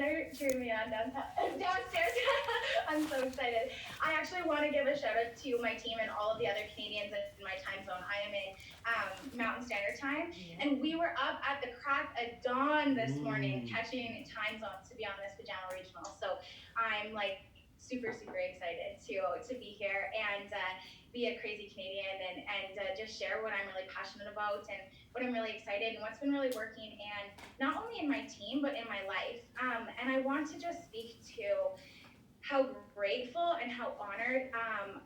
they're cheering me on downstairs. I'm so excited. I actually want to give a shout out to my team and all of the other Canadians in my time zone. I am in Mountain Standard Time, and we were up at the crack of dawn this morning catching time zones to be on this pajama regional. So I'm like super excited to be here and be a crazy Canadian and just share what I'm really passionate about and what I'm really excited and what's been really working and not only in my team but in my life. And I want to just speak to how grateful and how honored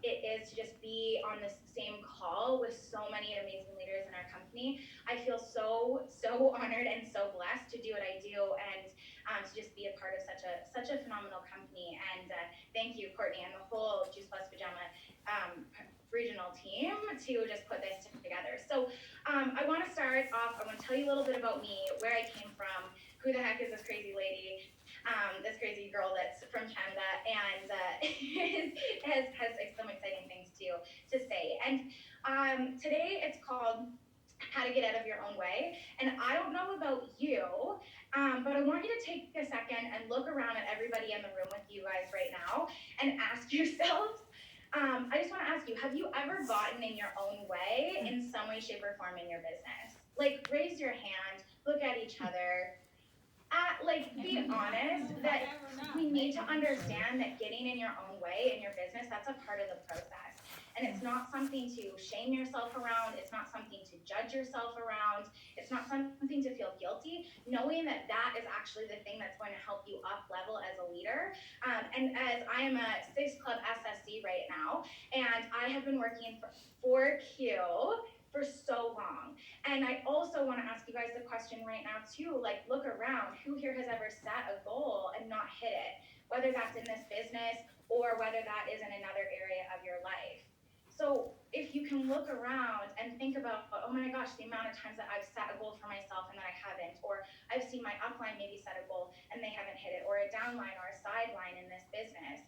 it is to just be on this same call with so many amazing leaders in our company. I feel so honored and so blessed to do what I do and to just be a part of such a phenomenal company. And thank you, Courtney, and the whole Juice Plus Pajama regional team to just put this together. So I want to start off. I want to tell you a little bit about me, where I came from, who the heck is this crazy lady, this crazy girl that's from Canada and has some exciting things to say. And today it's called How to Get Out of Your Own Way. And I don't know about you, but I want you to take a second and look around at everybody in the room with you guys right now and ask yourselves, I just want to ask you, have you ever gotten in your own way in some way, shape, or form in your business? Like, raise your hand, look at each other, be honest that we need to understand that getting in your own way in your business, that's a part of the process. And it's not something to shame yourself around. It's not something to judge yourself around. It's not something to feel guilty, knowing that that is actually the thing that's going to help you up level as a leader. And as I am a Six Club SSC right now, and I have been working for Q for so long. And I also want to ask you guys the question right now too, like look around, who here has ever set a goal and not hit it, whether that's in this business or whether that is in another area of your life. So if you can look around and think about, oh my gosh, the amount of times that I've set a goal for myself and that I haven't, or I've seen my upline maybe set a goal and they haven't hit it, or a downline or a sideline in this business,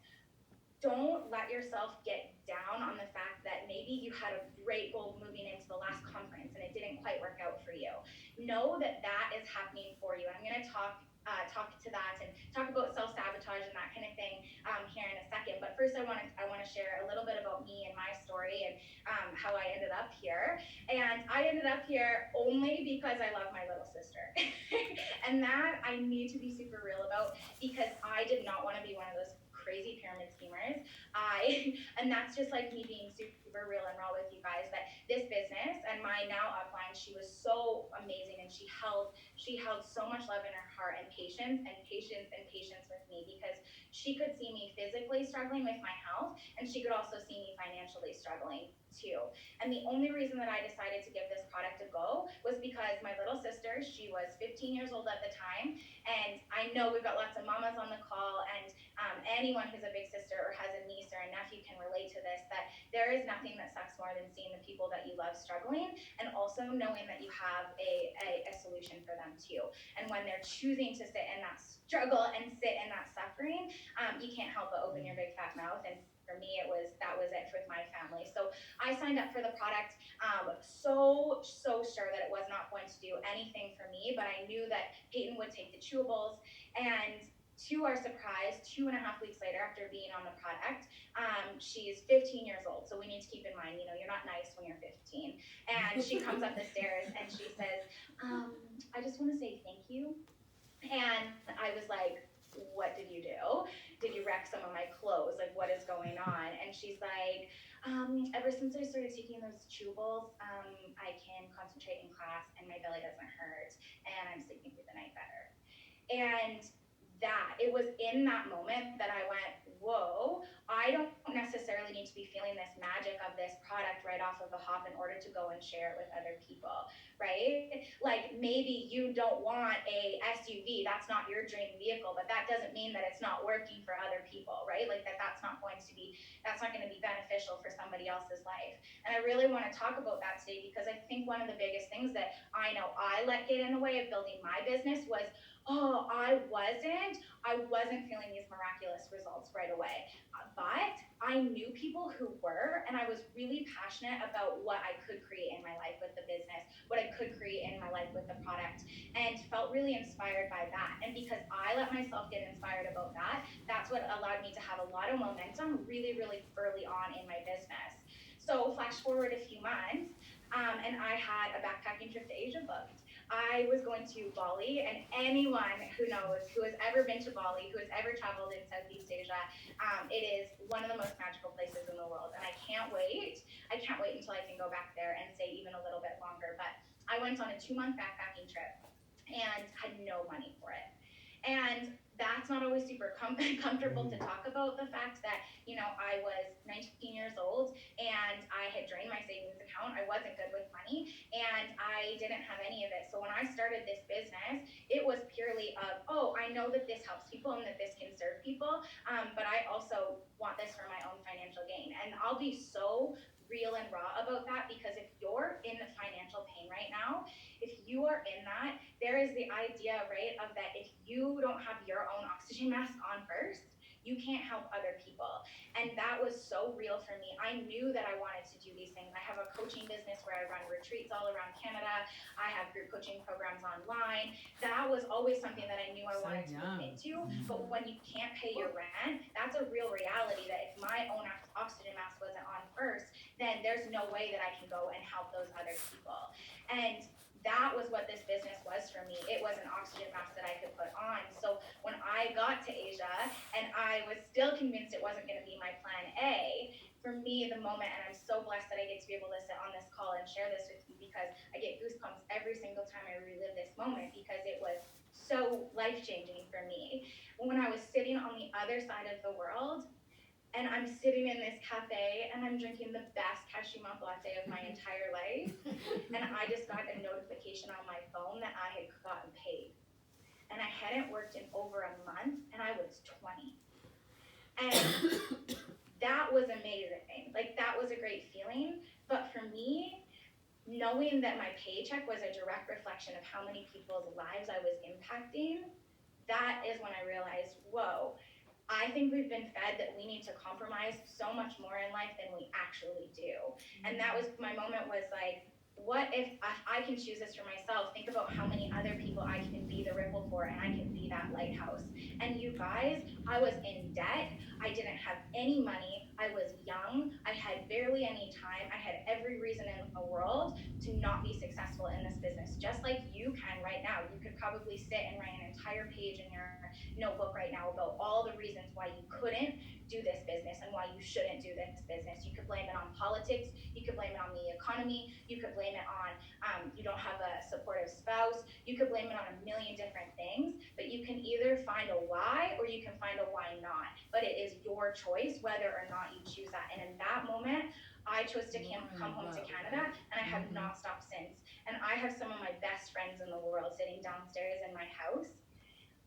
don't let yourself get down on the fact that maybe you had a great goal moving into the last conference and it didn't quite work out for you. Know that that is happening for you. And I'm going to talk to that and talk about self-sabotage and that kind of thing here in a second. But first, I want to share a little bit about me and my story and how I ended up here. And I ended up here only because I love my little sister. And that I need to be super real about because I did not want to be one of those crazy pyramid schemers. And that's just like me being super real and raw with you guys, that this business and my now upline, she was so amazing and she held so much love in her heart and patience with me because she could see me physically struggling with my health and she could also see me financially struggling too. And the only reason that I decided to give this product a go was because my little sister, she was 15 years old at the time, and I know we've got lots of mamas on the call, and anyone who's a big sister or has a niece or a nephew can relate to this, that there is nothing that sucks more than seeing the people that you love struggling and also knowing that you have a solution for them too. And when they're choosing to sit in that struggle and sit in that suffering, you can't help but open your big fat mouth. And for me, that was it with my family. So I signed up for the product so sure that it was not going to do anything for me, but I knew that Peyton would take the chewables. And to our surprise, 2.5 weeks later after being on the product, she's 15 years old. So we need to keep in mind, you're not nice when you're 15. And she comes up the stairs and she says, I just want to say thank you. And I was like, what did you do? Did you wreck some of my clothes? Like, what is going on? And she's like, ever since I started taking those chewables, I can concentrate in class and my belly doesn't hurt and I'm sleeping through the night better. And that it was in that moment that I went, whoa, I don't necessarily need to be feeling this magic of this product right off of the hop in order to go and share it with other people, right? Like maybe you don't want a SUV, that's not your dream vehicle, but that doesn't mean that it's not working for other people, right? Like that's not going to be beneficial for somebody else's life. And I really want to talk about that today because I think one of the biggest things that I know I let get in the way of building my business was, I wasn't feeling these miraculous results right away. but I knew people who were, and I was really passionate about what I could create in my life with the business, what I could create in my life with the product, and felt really inspired by that. And because I let myself get inspired about that, that's what allowed me to have a lot of momentum really, really early on in my business. So, flash forward a few months, and I had a backpacking trip to Asia booked. I was going to Bali, and anyone who knows, who has ever been to Bali, who has ever traveled in Southeast Asia, it is one of the most magical places in the world, and I can't wait. I can't wait until I can go back there and stay even a little bit longer. But I went on a 2 month backpacking trip and had no money for it. And that's not always super comfortable to talk about the fact that, I was 19 years old and I had drained my savings account. I wasn't good with money and I didn't have any of it. So when I started this business, it was purely of, oh, I know that this helps people and that this can serve people. But I also want this for my own financial gain. And I'll be so real and raw about that, because if you're in the financial pain right now, if you are in that, there is the idea, right, of that if you don't have your own oxygen mask on first, you can't help other people. And that was so real for me. I knew that I wanted to do these things. I have a coaching business where I run retreats all around Canada. I have group coaching programs online. That was always something that I knew I wanted to move into. But when you can't pay your rent, that's a real reality, that if my own oxygen mask wasn't on first, then there's no way that I can go and help those other people. And that was what this business was for me. It was an oxygen mask that I could put on. So when I got to Asia and I was still convinced it wasn't going to be my plan A, for me, the moment, and I'm so blessed that I get to be able to sit on this call and share this with you, because I get goosebumps every single time I relive this moment, because it was so life changing for me. When I was sitting on the other side of the world, and I'm sitting in this cafe and I'm drinking the best cashew milk latte of my entire life. And I just got a notification on my phone that I had gotten paid. And I hadn't worked in over a month and I was 20. And that was amazing. Like, that was a great feeling. But for me, knowing that my paycheck was a direct reflection of how many people's lives I was impacting, that is when I realized, whoa, I think we've been fed that we need to compromise so much more in life than we actually do. And that was my moment, was like, what if I can choose this for myself? Think about how many other people I can be the ripple for, and I can be that lighthouse. And you guys, I was in debt. I didn't have any money. I was young. I had barely any time. I had every reason in the world to not be successful in this business, just like you can right now. You could probably sit and write an entire page in your notebook right now about all the reasons why you couldn't do this business and why you shouldn't do this business. You could blame it on politics. You could blame it on the economy. You could blame it on you don't have a supportive spouse. You could blame it on a million different things. But you can either find a why or you can find a why not. But it is your choice whether or not you choose that. And in that moment, I chose to come home to Canada, and I have not stopped since. And I have some of my best friends in the world sitting downstairs in my house.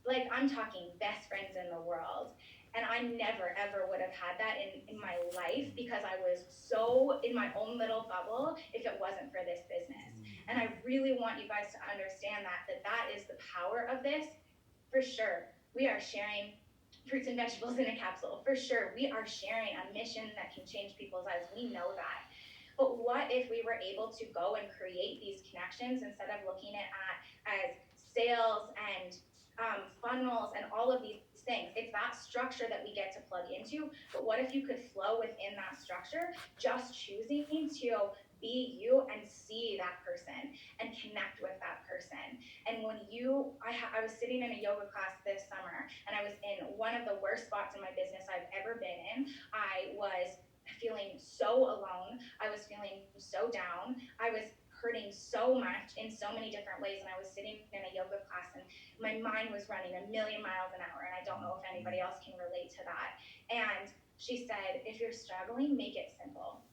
Like, I'm talking best friends in the world. And I never, ever would have had that in my life, because I was so in my own little bubble if it wasn't for this business. And I really want you guys to understand that is the power of this. For sure, we are sharing fruits and vegetables in a capsule. For sure, we are sharing a mission that can change people's lives. We know that. But what if we were able to go and create these connections instead of looking at as sales and funnels and all of these things? It's that structure that we get to plug into. But what if you could flow within that structure, just choosing to be you and see that person and connect with that person? And when I was sitting in a yoga class this summer, and I was in one of the worst spots in my business I've ever been in. I was feeling so alone. I was feeling so down. I was hurting so much in so many different ways. And I was sitting in a yoga class and my mind was running a million miles an hour. And I don't know if anybody else can relate to that. And she said, if you're struggling, make it simple.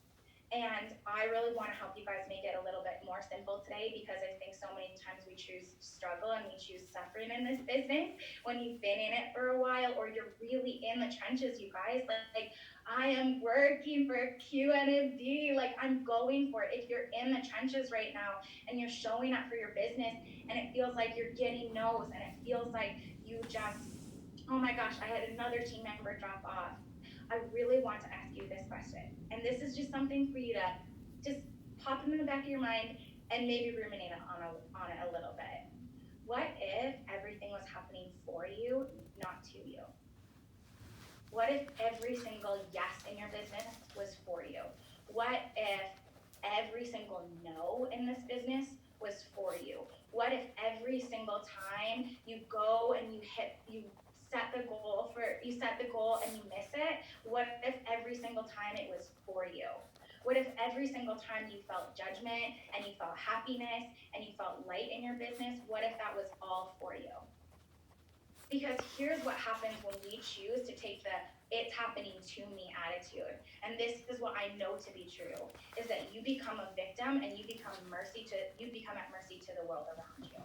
And I really want to help you guys make it a little bit more simple today, because I think so many times we choose struggle and we choose suffering in this business when you've been in it for a while, or you're really in the trenches, you guys. Like, I am working for QNFD. Like, I'm going for it. If you're in the trenches right now and you're showing up for your business and it feels like you're getting no's, and it feels like you just, oh my gosh, I had another team member drop off. I really want to ask you this question. And this is just something for you to just pop in the back of your mind and maybe ruminate on it a little bit. What if everything was happening for you, not to you? What if every single yes in your business was for you? What if every single no in this business was for you? What if every single time you go and you set the goal and you miss it? What if every single time it was for you? What if every single time you felt judgment and you felt happiness and you felt light in your business? What if that was all for you? Because here's what happens when we choose to take the "it's happening to me" attitude. And this is what I know to be true, is that you become a victim and you become at mercy to the world around you.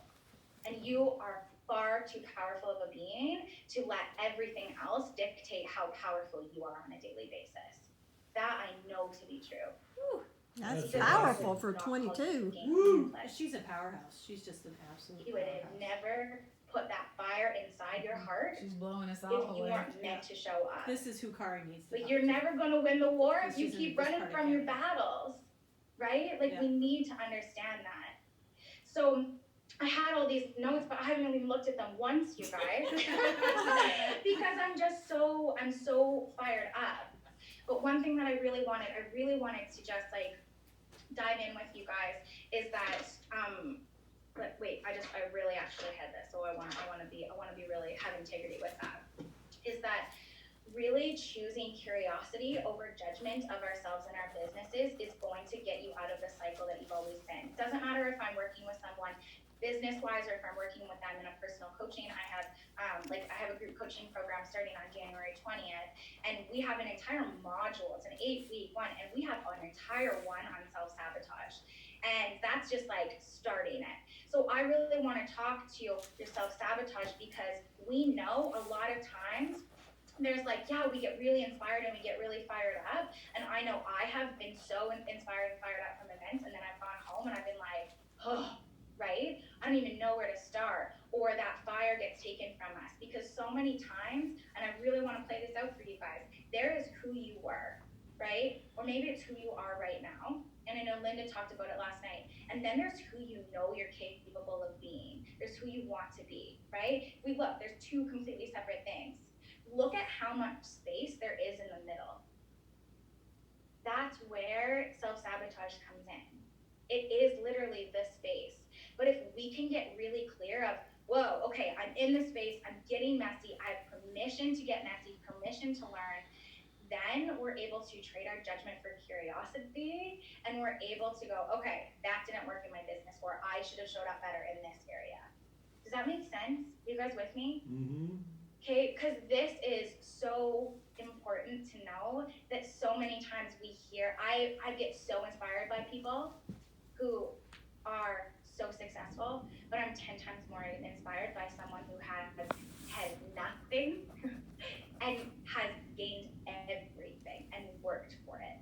And you are far too powerful of a being to let everything else dictate how powerful you are on a daily basis. That I know to be true. Whew. That's Because powerful God for is not called us to 22. gain Woo. conflict. She's a powerhouse. She's just an absolute He would have powerhouse. never put that fire inside your heart She's blowing us all if you away. weren't meant to show up. This is who Kari needs to Like, talk you're to. never going to win the war if This you isn't keep this running part of from your Canada. battles, right? Like, Yeah. we need to understand that. So I had all these notes, but I haven't even looked at them once, you guys, because I'm so fired up. But one thing that I really wanted to just like dive in with you guys is that but wait, I really actually had this, so I want to be really have integrity with that. Is that really choosing curiosity over judgment of ourselves and our businesses is going to get you out of the cycle that you've always been. It doesn't matter if I'm working with someone business-wise or if I'm working with them in a personal coaching. I have a group coaching program starting on January 20th, and we have an entire module. It's an 8-week one, and we have an entire one on self-sabotage. And that's just like starting it. So I really want to talk to you your self-sabotage, because we know a lot of times there's like, yeah, we get really inspired and we get really fired up. And I know I have been so inspired and fired up from events, and then I've gone home and I've been like, oh, right? I don't even know where to start. Or that fire gets taken from us. Because so many times, and I really want to play this out for you guys, there is who you were, right? Or maybe it's who you are right now. And I know Linda talked about it last night. And then there's who you know you're capable of being. There's who you want to be, right? There's two completely separate things. Look at how much space there is in the middle. That's where self-sabotage comes in. It is literally the space. But if we can get really clear of, whoa, okay, I'm in this space, I'm getting messy, I have permission to get messy, permission to learn, then we're able to trade our judgment for curiosity, and we're able to go, okay, that didn't work in my business, or I should have showed up better in this area. Does that make sense? You guys with me? Mm-hmm. Okay, because this is so important to know that so many times we hear, I get so inspired by people who are so successful, but I'm 10 times more inspired by someone who has had nothing and has gained everything and worked for it,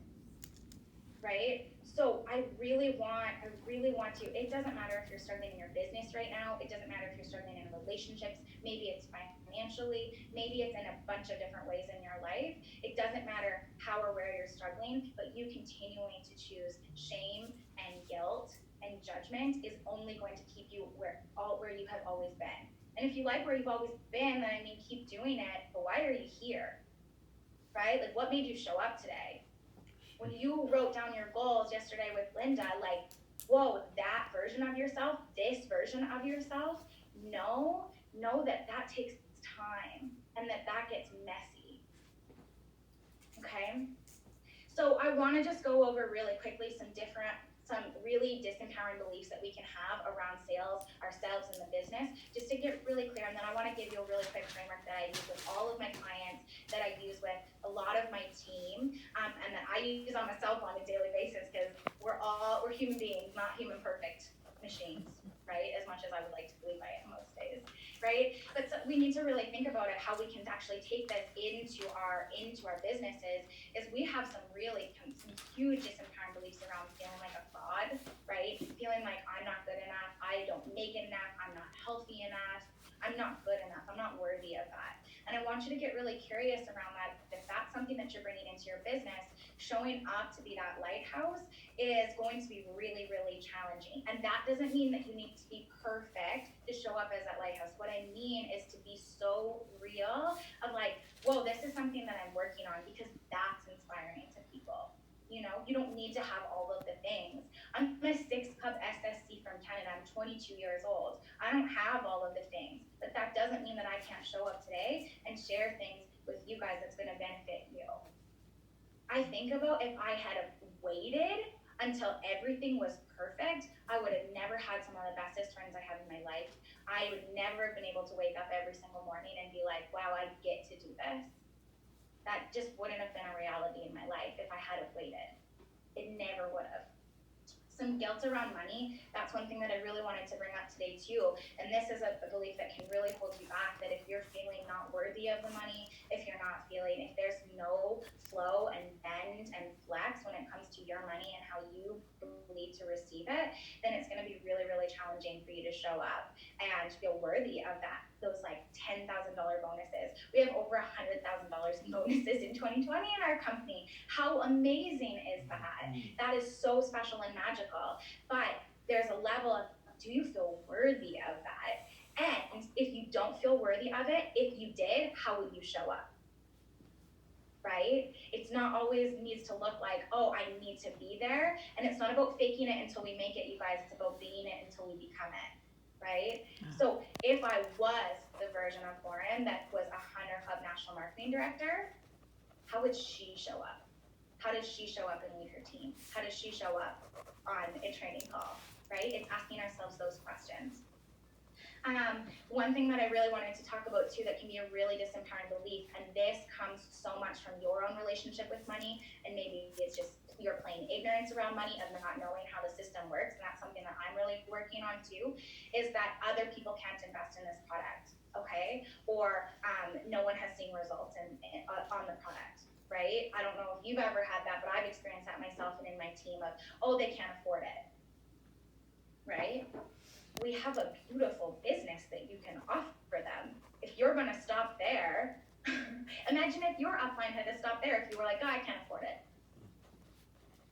right? So I really want to, it doesn't matter if you're struggling in your business right now, it doesn't matter if you're struggling in relationships, maybe it's financially, maybe it's in a bunch of different ways in your life. It doesn't matter how or where you're struggling, but you continuing to choose shame and guilt and judgment is only going to keep you where you have always been. And if you like where you've always been, then I mean, keep doing it, but why are you here? Right? Like, what made you show up today? When you wrote down your goals yesterday with Linda, like, whoa, that version of yourself, this version of yourself, know that takes time and that gets messy. Okay? So I want to just go over really quickly some really disempowering beliefs that we can have around sales, ourselves, and the business, just to get really clear. And then I want to give you a really quick framework that I use with all of my clients, that I use with a lot of my team, and that I use on myself on a daily basis, because we're human beings, not human perfect machines, right? As much as I would like to believe I am most days, right? But so we need to really think about it, how we can actually take this into our businesses. Is we have some huge disempowering beliefs around feeling like a fraud, right? Feeling like I'm not good enough, I don't make enough, I'm not healthy enough, I'm not good enough. I'm not worthy of that. And I want you to get really curious around that. If that's something that you're bringing into your business, showing up to be that lighthouse is going to be really, really challenging. And that doesn't mean that you need to be perfect to show up as that lighthouse. What I mean is to be so real of like, whoa, this is something that I'm working on, because that's inspiring to people. You know, you don't need to have all of the things. I'm a 6-cup SSC from Canada. I'm 22 years old. I don't have all of the things, but that doesn't mean that I can't show up today and share things with you guys that's going to benefit you. I think about if I had waited until everything was perfect, I would have never had some of the bestest friends I have in my life. I would never have been able to wake up every single morning and be like, wow, I get to do this. That just wouldn't have been a reality in my life if I had have waited. It never would have. Some guilt around money, that's one thing that I really wanted to bring up today too. And this is a belief that can really hold you back, that if you're feeling not worthy of the money, if you're not feeling, if there's no flow and bend and flex when it comes to your money and how you believe to receive it, then it's going to be really, really challenging for you to show up and feel worthy of that. Those like $10,000 bonuses. We have over $100,000 in bonuses in 2020 in our company. How amazing is that? That is so special and magical. But there's a level of, do you feel worthy of that? And if you don't feel worthy of it, if you did, how would you show up? Right? It's not always needs to look like, oh, I need to be there. And it's not about faking it until we make it, you guys. It's about being it until we become it. Right? So if I was the version of Lauren that was a Hunter Club National Marketing Director, how would she show up? How does she show up and lead her team? How does she show up on a training call? Right? It's asking ourselves those questions. One thing that I really wanted to talk about too that can be a really disempowering belief, and this comes so much from your own relationship with money, and maybe it's just your plain ignorance around money of not knowing how the system works, and that's something that I'm really working on too, is that other people can't invest in this product, okay? Or no one has seen results on the product, right? I don't know if you've ever had that, but I've experienced that myself and in my team of, oh, they can't afford it, right? We have a beautiful business that you can offer them. If you're going to stop there, imagine if your upline had to stop there if you were like, oh, I can't afford it.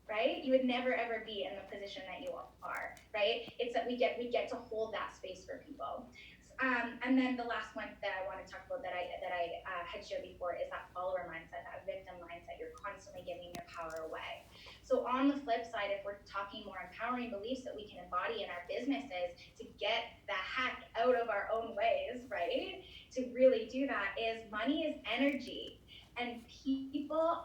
Right? You would never ever be in the position that you are, right? It's that we get to hold that space for people. And then the last one that I want to talk about that I had shared before is that follower mindset, that victim mindset. You're constantly giving your power away. So on the flip side, if we're talking more empowering beliefs that we can embody in our businesses to get the heck out of our own ways, right? To really do that is money is energy, and people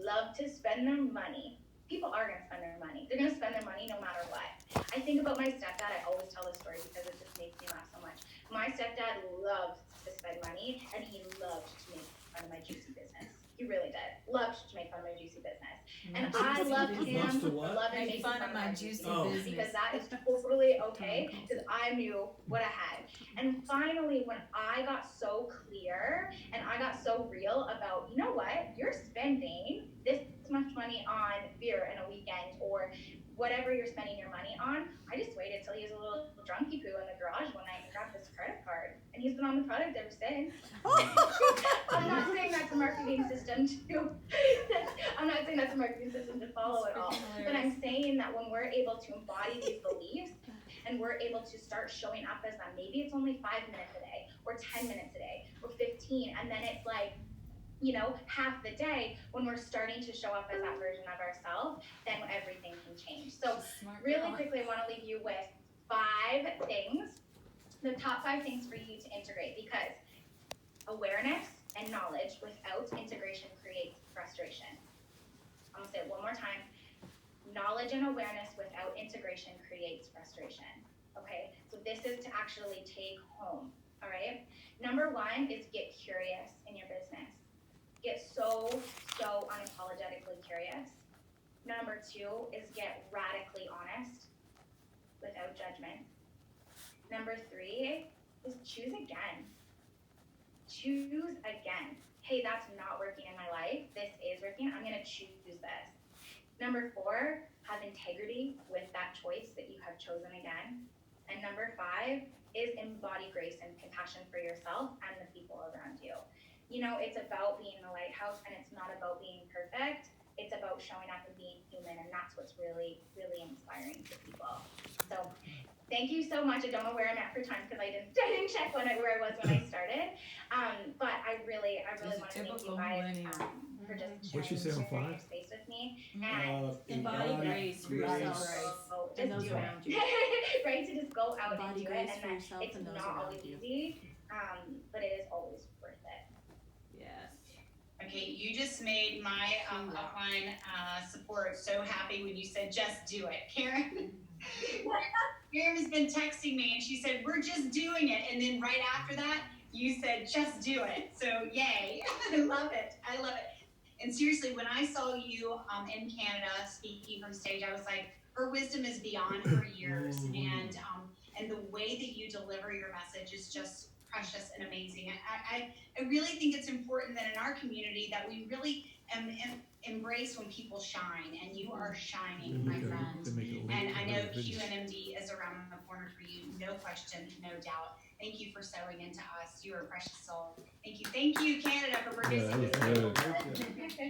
love to spend their money. People are going to spend their money. They're going to spend their money no matter what. I think about my stepdad. I always tell this story because it just makes me laugh so much. My stepdad loved to spend money, and he loved to make fun of my juicy business. He really did. Loved to make fun of my juicy business. And I loved him. Love and make fun of my juicy business. Because that is totally okay, because I knew what I had. And finally, when I got so clear and I got so real about, you know what, you're spending this much money on beer in a weekend or whatever you're spending your money on, I just waited till he was a little drunky poo in the garage one night and grabbed his credit card. And he's been on the product ever since. I'm not saying that's a marketing system to I'm not saying that's a marketing system to follow at all. But I'm saying that when we're able to embody these beliefs and we're able to start showing up as them, maybe it's only 5 minutes a day or 10 minutes a day or 15, and then it's like, you know, half the day when we're starting to show up as that version of ourselves, then everything can change. So really quickly, I want to leave you with 5 things, the top 5 things for you to integrate, because awareness and knowledge without integration creates frustration. I'm gonna say it one more time. Knowledge and awareness without integration creates frustration. Okay, so this is to actually take home, all right? Number 1 is get curious in your business. Get so unapologetically curious. Number 2 is get radically honest without judgment. Number 3 is choose again. Choose again. Hey, that's not working in my life. This is working. I'm going to choose this. Number 4, have integrity with that choice that you have chosen again. And number 5 is embody grace and compassion for yourself and the people around you. You know, it's about being a lighthouse, and it's not about being perfect. It's about showing up and being human, and that's what's really, really inspiring to people. So thank you so much. I don't know where I'm at for time because I didn't check where I was when I started. But I really want to thank you guys for just What'd she say on sharing your 5? space with me. And Embody grace for yourself, so and just those do around it. you. Right, to just go out Embody and do it, grace and for that yourself it's and those not around always you. easy, but it is always worth it. Yes. Okay, you just made my upline support so happy when you said just do it. Karen has been texting me and she said, we're just doing it. And then right after that, you said, just do it. So yay, I love it. I love it. And seriously, when I saw you in Canada speaking from stage, I was like, her wisdom is beyond her years. And the way that you deliver your message is just precious and amazing. I really think it's important that in our community that we really embrace when people shine, and you are shining, my friend. And I know QNMD is around the corner for you, no question, no doubt. Thank you for sewing into us. You are a precious soul. Thank you, Canada, for participating. Yeah, that was good.